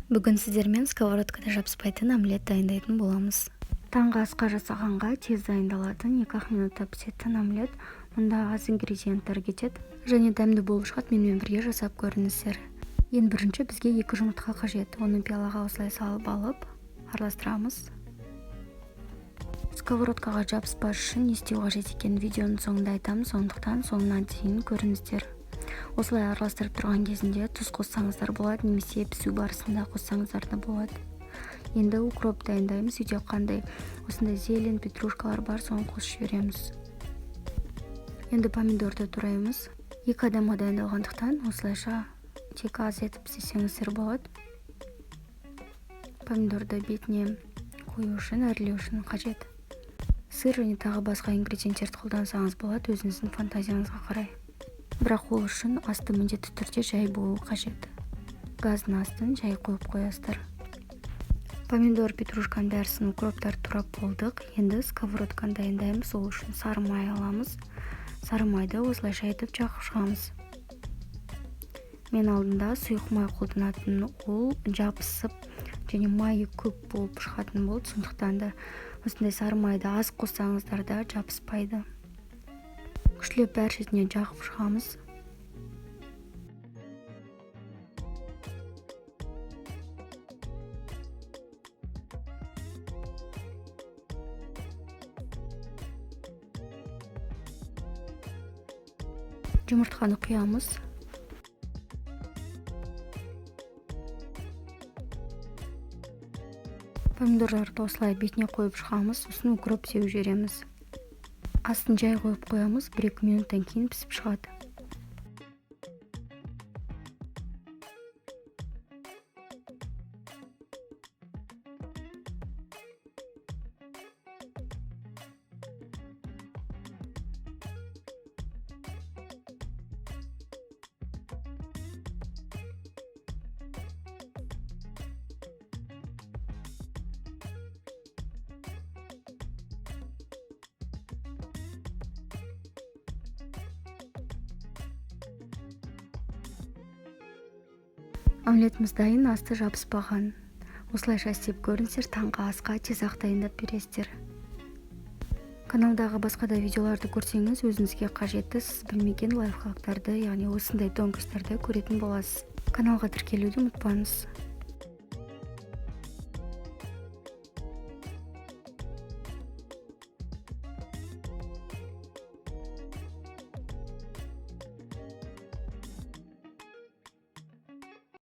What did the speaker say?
Бүгін сіздермен сковородкада жабыспайтын омлет дайындайтын боламыз. Таңғы асқа жасағанға тез дайындалатын 2 минутта пісетін омлет. Мұнда аз ингредиенттер кетеді және дәмді болып шығады. Менімен бірге жасап көріңіздер. Ең бірінші бізге 2 жұмыртқа қажет. Оны пиалаға осылай салып алып араластырамыз. Сковородкаға жабыспас үшін не істеу қажет екенін видеоның соңында айтамын, сондықтан соңына дейін көріңіздер. Осылай араластырып тұрған кезінде тұз қоссаңыздар болады, немесе пісу барысында қоссаңыздар да болады. Енді укроп дайындаймыз. Үйде қандай осындай зелень, петрушкалар бар, соны қосып жібереміз. Енді помидорды тураймыз. 2 адамға дайындалғандықтан осылайша тек аз етіп істесеңіздер болады. Помидорды бетіне қою үшін, әрлеу үшін қажет. Сыр және тағы басқа ингредиенттерді қолдансаңыз болады, өзіңіздің фантазияңызға қарай. Бірақ ол үшін асты міндетті түрде жай болу қажет. Газдың астын жай қойып қоясыздар. Помидор, петрушканың дәрісін, укроптарды турап болдық. Енді сковородканы дайындаймыз. Ол үшін сары май аламыз. Сары майды осылайша етіп жағып шығамыз. Мен алдында сұйық май қолданатын, ол жабысып және майы көп болып шығатын болды. Сондықтан да осындай сары майды аз қоссаңыздар да жабыспайды. Күшлеп бәр шетіне жағып шығамыз. Жұмыртқаны құямыз. Помидорларды осылай бетіне қойып шығамыз, сосын укроп сеуіп жібереміз. Астын жай қойып қоямыз, 1-2 минуттан кейін пісіп шығады. Омлетіміз дайын, асты жабыспаған. Осылайша істеп көріңіздер, таңғы асқа тез-ақ дайындап бересіздер. Каналдағы басқа да видеоларды көрсеңіз, өзіңізге қажетті сіз білмеген лайфхактарды, яғни осындай тонкостарды көретін боласыз. Каналға тіркелуді ұмытпаңыз.